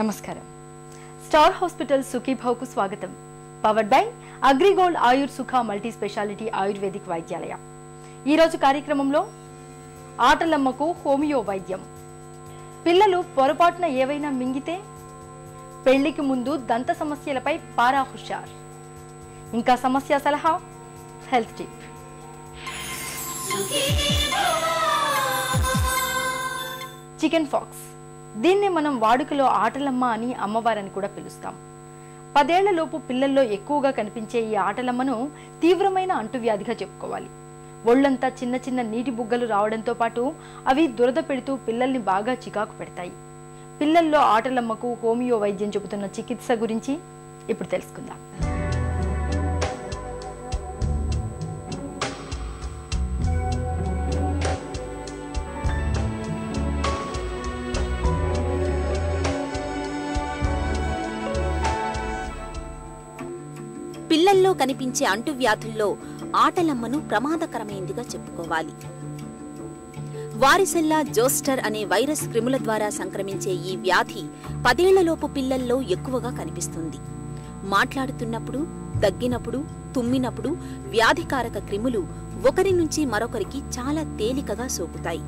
నమస్కారం. Star hospital సుఖీభావ్కు స్వాగతం. Powered by AgriGold ఆయుర్ సుఖ మల్టీ స్పెషాలిటీ ఆయుర్వేదిక్ వైద్యాలయ. ఈ రోజు కార్యక్రమంలో ఆటలమ్మకు హోమియో వైద్యం. పిల్లలు పొరపాటున ఏవైనా మింగితే పెళ్లికి ముందు దంత సమస్యలపై పారా హుషార్. ఇంకా సమస్య సలహా, హెల్త్ టిప్. చికెన్ ఫాక్స్, దీన్నే మనం వాడుకలో ఆటలమ్మ అని అమ్మవారని కూడా పిలుస్తాం. 10 ఏళ్లలోపు పిల్లల్లో ఎక్కువగా కనిపించే ఈ ఆటలమ్మను తీవ్రమైన అంటువ్యాధిగా చెప్పుకోవాలి. ఒళ్లంతా చిన్న చిన్న నీటి బుగ్గలు రావడంతో పాటు అవి దురద పెడుతూ పిల్లల్ని బాగా చికాకు పెడతాయి. పిల్లల్లో ఆటలమ్మకు హోమియో వైద్యం చెబుతున్న చికిత్స గురించి ఇప్పుడు తెలుసుకుందాం. పిల్లల్లో కనిపించే అంటువ్యాధుల్లో ఆటలమ్మను ప్రమాదకరమైందిగా చెప్పుకోవాలి. వారిసెల్లా జోస్టర్ అనే వైరస్ క్రిముల ద్వారా సంక్రమించే ఈ వ్యాధి 10 ఏళ్లలోపు పిల్లల్లో ఎక్కువగా కనిపిస్తుంది. మాట్లాడుతున్నప్పుడు, దగ్గినప్పుడు, తుమ్మినప్పుడు వ్యాధికారక క్రిములు ఒకరి నుంచి మరొకరికి చాలా తేలికగా సోకుతాయి.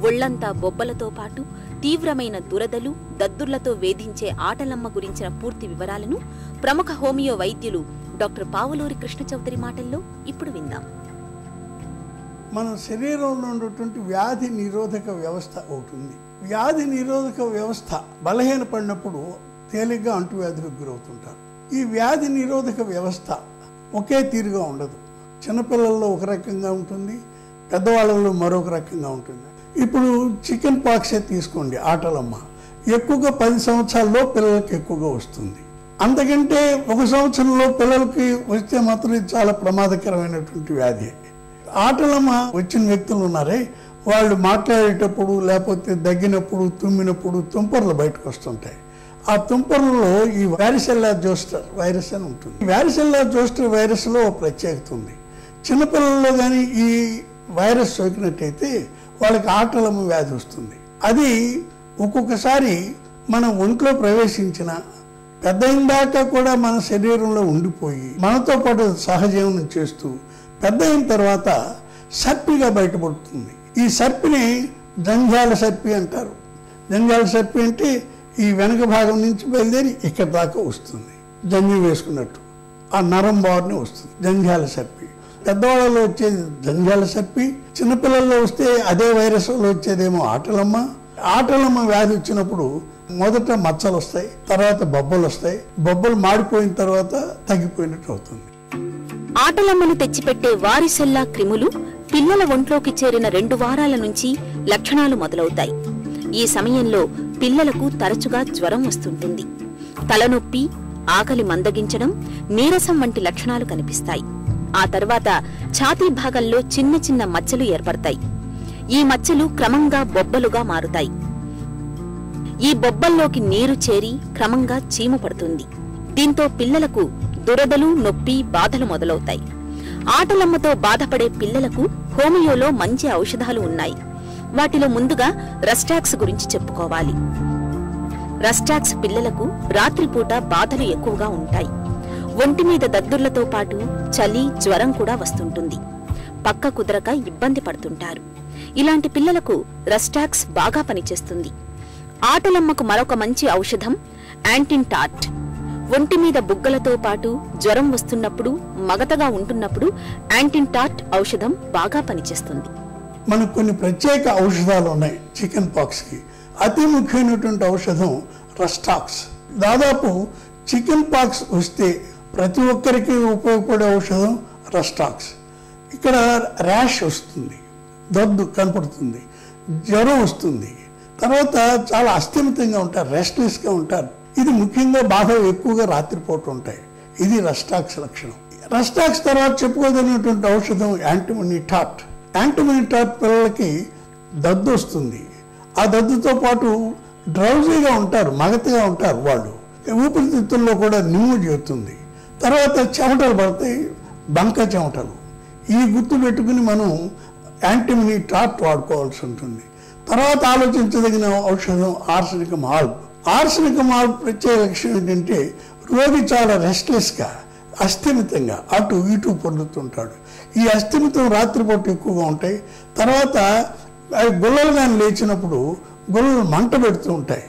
ఒళ్లంతా బొబ్బలతో పాటు తీవ్రమైన దురదలు, దద్దుర్లతో వేధించే ఆటలమ్మ గురించిన పూర్తి వివరాలను ప్రముఖ హోమియో వైద్యులు డాక్టర్ పావులూరి కృష్ణ చౌదరి మాటల్లో ఇప్పుడు విందాం. మన శరీరంలో ఉన్నటువంటి వ్యాధి నిరోధక వ్యవస్థ అవుతుంది. వ్యాధి నిరోధక వ్యవస్థ బలహీనపడినప్పుడు తేలిగ్గా అంటువ్యాధులకు గురవుతుంటారు. ఈ వ్యాధి నిరోధక వ్యవస్థ ఒకే తీరుగా ఉండదు. చిన్నపిల్లల్లో ఒక రకంగా ఉంటుంది, పెద్దవాళ్ళలో మరొక రకంగా ఉంటుంది. ఇప్పుడు చికెన్ పాక్సే తీసుకోండి, ఆటలమ్మ ఎక్కువగా 10 సంవత్సరాల్లో పిల్లలకి ఎక్కువగా వస్తుంది. అంతకంటే 1 సంవత్సరంలో పిల్లలకి వస్తే మాత్రం ఇది చాలా ప్రమాదకరమైనటువంటి వ్యాధి. ఆటలమ్మ వచ్చిన వ్యక్తులు ఉన్నారే, వాళ్ళు మాట్లాడేటప్పుడు లేకపోతే దగ్గినప్పుడు, తుమ్మినప్పుడు తుంపర్లు బయటకు వస్తుంటాయి. ఆ తుంపర్లలో ఈ వారిసెల్లా జోస్టర్ వైరస్ అని ఉంటుంది. వారిసెల్లా జోస్టర్ వైరస్లో ప్రత్యేకత ఉంది. చిన్నపిల్లల్లో కానీ ఈ వైరస్ సోకినట్టయితే వాళ్ళకి ఆటలమ్మ వ్యాధి వస్తుంది. అది ఒక్కొక్కసారి మన ఒంట్లో ప్రవేశించిన పెద్ద దాకా కూడా మన శరీరంలో ఉండిపోయి మనతో పాటు సహజీవనం చేస్తూ పెద్ద అయిన తర్వాత సర్పిగా బయటపడుతుంది. ఈ సర్పిని జంధ్యాల సర్పి అంటారు. జంధ్యాల సర్పి అంటే ఈ వెనక భాగం నుంచి బయలుదేరి ఇక్కడ దాకా వస్తుంది. జంధ్యం వేసుకున్నట్టు ఆ నరం బారుని వస్తుంది జంధ్యాల సర్పి. పెద్దవాళ్ళలో వచ్చేది జంధ్యాల సర్పి, చిన్నపిల్లల్లో వస్తే అదే వైరస్లో వచ్చేదేమో ఆటలమ్మ. ఆటలమ్మ వ్యాధి వచ్చినప్పుడు మొదట మచ్చలు వస్తాయి, తర్వాత బొబ్బలు వస్తాయి. బొబ్బలు మాడిపోయిన తర్వాత తగ్గిపోయినట్టు అవుతుంది. ఆటలమ్మను తెచ్చిపెట్టే వారిసెల్లా క్రిములు పిల్లల ఒంట్లోకి చేరిన 2 వారాల నుంచి లక్షణాలు మొదలవుతాయి. ఈ సమయంలో పిల్లలకు తరచుగా జ్వరం వస్తుంటుంది. తలనొప్పి, ఆకలి మందగించడం, నీరసం వంటి లక్షణాలు కనిపిస్తాయి. ఆ తర్వాత ఛాతీ భాగంలో చిన్న చిన్న మచ్చలు ఏర్పడతాయి. ఈ మచ్చలు క్రమంగా బొబ్బలుగా మారుతాయి. ఈ బొబ్బల్లోకి నీరు చేరి క్రమంగా చీము పడుతుంది. దీంతో పిల్లలకు దురదలు, నొప్పి, బాధలు మొదలవుతాయి. ఆటలమ్మతో బాధపడే పిల్లలకు హోమియోలో మంచి ఔషధాలు ఉన్నాయి. వాటిలో ముందుగా రస్టాక్స్ గురించి చెప్పుకోవాలి. రస్టాక్స్ పిల్లలకు రాత్రిపూట బాధలు ఎక్కువగా ఉంటాయి. ఒంటి మీద దద్దుర్లతో పాటు చలి, జ్వరం కూడా వస్తుంటుంది. పక్క కుదరక ఇబ్బంది పడుతుంటారు. ఇలాంటి పిల్లలకు రస్టాక్స్ బాగా పనిచేస్తుంది. ఆటలమ్మకు మరొక మంచి ఔషధం యాంటిన్టాట్. ఒంటి మీద బుగ్గలతో పాటు జ్వరం వస్తున్నప్పుడు, మగతగా ఉంటున్నప్పుడు యాంటిన్టాట్ ఔషధం బాగా పనిచేస్తుంది. మనకు కొన్ని ప్రత్యేక ఔషధాలు ఉన్నాయి చికెన్ పాక్స్కి. అతి ముఖ్యమైనటువంటి ఔషధం రస్టాక్స్. దాదాపు చికెన్ పాక్స్ వస్తే ప్రతి ఒక్కరికి ఉపయోగపడే ఔషధం రస్టాక్స్. ఇక్కడ ర్యాష్ వస్తుంది, దద్దు కనపడుతుంది, జ్వరం వస్తుంది, తర్వాత చాలా అస్థిమితంగా ఉంటారు, రెస్ట్లెస్గా ఉంటారు. ఇది ముఖ్యంగా బాగా ఎక్కువగా రాత్రిపూట ఉంటాయి. ఇది రస్టాక్స్ లక్షణం. రస్టాక్స్ తర్వాత చెప్పుకోదగినటువంటి ఔషధం యాంటిమోనిటాట్. యాంటిమోనిటాట్ పిల్లలకి దద్దు వస్తుంది. ఆ దద్దుతో పాటు డ్రౌజీగా ఉంటారు, మగతగా ఉంటారు వాళ్ళు. ఊపిరితిత్తుల్లో కూడా నిమ్ము చేస్తుంది. తర్వాత చెమటలు పడతాయి, బంక చెమటలు. ఈ గుర్తు పెట్టుకుని మనం యాంటిమోనిటాట్ వాడుకోవాల్సి ఉంటుంది. తర్వాత ఆలోచించదగిన ఔషధం ఆర్సెనికం ఆల్బ్. ఆర్సెనికం ఆల్బ్ ప్రత్యేక లక్షణం ఏంటంటే రోగి చాలా రెస్ట్లెస్గా, అస్థిమితంగా అటు ఇటు పొందుతుంటాడు. ఈ అస్థిమితం రాత్రిపూట ఎక్కువగా ఉంటాయి. తర్వాత గుల్లలు కానీ లేచినప్పుడు గుల్లలు మంట పెడుతూ ఉంటాయి.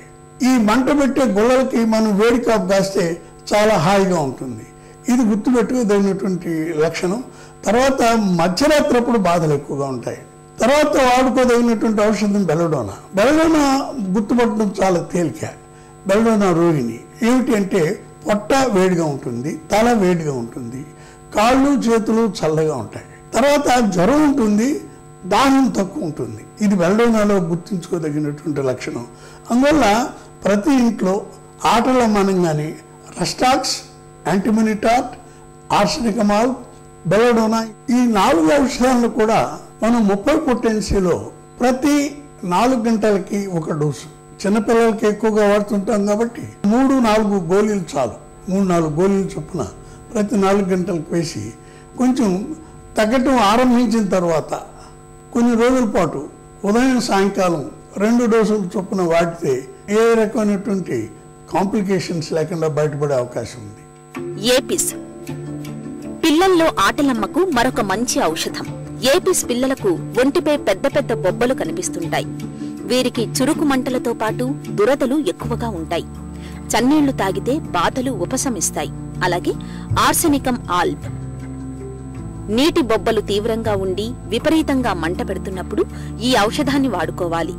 ఈ మంట పెట్టే గుల్లలకి మనం వేడి కాపు కాస్తే చాలా హాయిగా ఉంటుంది. ఇది గుర్తుపెట్టుకోదగినటువంటి లక్షణం. తర్వాత మధ్యరాత్రి అప్పుడు బాధలు ఎక్కువగా ఉంటాయి. తర్వాత వాడుకోదగినటువంటి ఔషధం బెల్లడోనా. బెల్లడోనా గుర్తుపట్టడం చాలా తేలిక. బెల్లడోనా రోగిని ఏమిటి అంటే పొట్ట వేడిగా ఉంటుంది, తల వేడిగా ఉంటుంది, కాళ్ళు చేతులు చల్లగా ఉంటాయి. తర్వాత జ్వరం ఉంటుంది, దాహం తక్కువ ఉంటుంది. ఇది బెల్లడోనాలో గుర్తుంచుకోదగినటువంటి లక్షణం. అందువల్ల ప్రతి ఇంట్లో ఆటల మనంగానే రస్టాక్స్, యాంటిమినిటాట్, ఆర్సెనికం ఆల్బ్, బెల్లడోనా ఈ 4 ఔషధాలను కూడా మనం 30 పొటెన్సీలో ప్రతి 4 గంటలకి ఒక డోసు. చిన్నపిల్లలకి ఎక్కువగా వాడుతుంటాం కాబట్టి 3-4 గోళీలు చాలు. 3-4 గోళీలు చొప్పున ప్రతి 4 గంటలకు వేసి కొంచెం తగ్గటం ఆరంభించిన తర్వాత కొన్ని రోజుల పాటు ఉదయం సాయంకాలం 2 డోసులు చొప్పున వాడితే ఏ రకమైనటువంటి కాంప్లికేషన్స్ లేకుండా బయటపడే అవకాశం ఉంది. ఏపిస్ పిల్లల్లో ఆటలమ్మకు మరొక మంచి ఔషధం. ఏపిస్ పిల్లలకు ఒంటిపై పెద్ద పెద్ద బొబ్బలు కనిపిస్తుంటాయి. వీరికి చురుకు మంటలతో పాటు దురదలు ఎక్కువగా ఉంటాయి. చన్నీళ్లు తాగితే బాధలు ఉపశమిస్తాయి. అలాగే ఆర్సెనికం ఆల్బ్ నీటి బొబ్బలు తీవ్రంగా ఉండి విపరీతంగా మంట పెడుతున్నప్పుడు ఈ ఔషధాన్ని వాడుకోవాలి.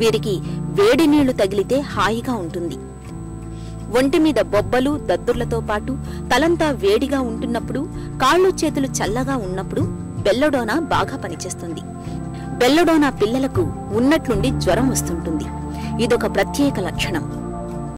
వీరికి వేడి నీళ్లు తగిలితే హాయిగా ఉంటుంది. ఒంటి మీద బొబ్బలు దద్దుర్లతో పాటు తలంతా వేడిగా ఉంటున్నప్పుడు, కాళ్ళు చేతులు చల్లగా ఉన్నప్పుడు బెల్లడోనా బాగా పనిచేస్తుంది. బెల్లడోనా పిల్లలకు ఉన్నట్లుండి జ్వరం వస్తుంటుంది. ఇదొక ప్రత్యేక లక్షణం.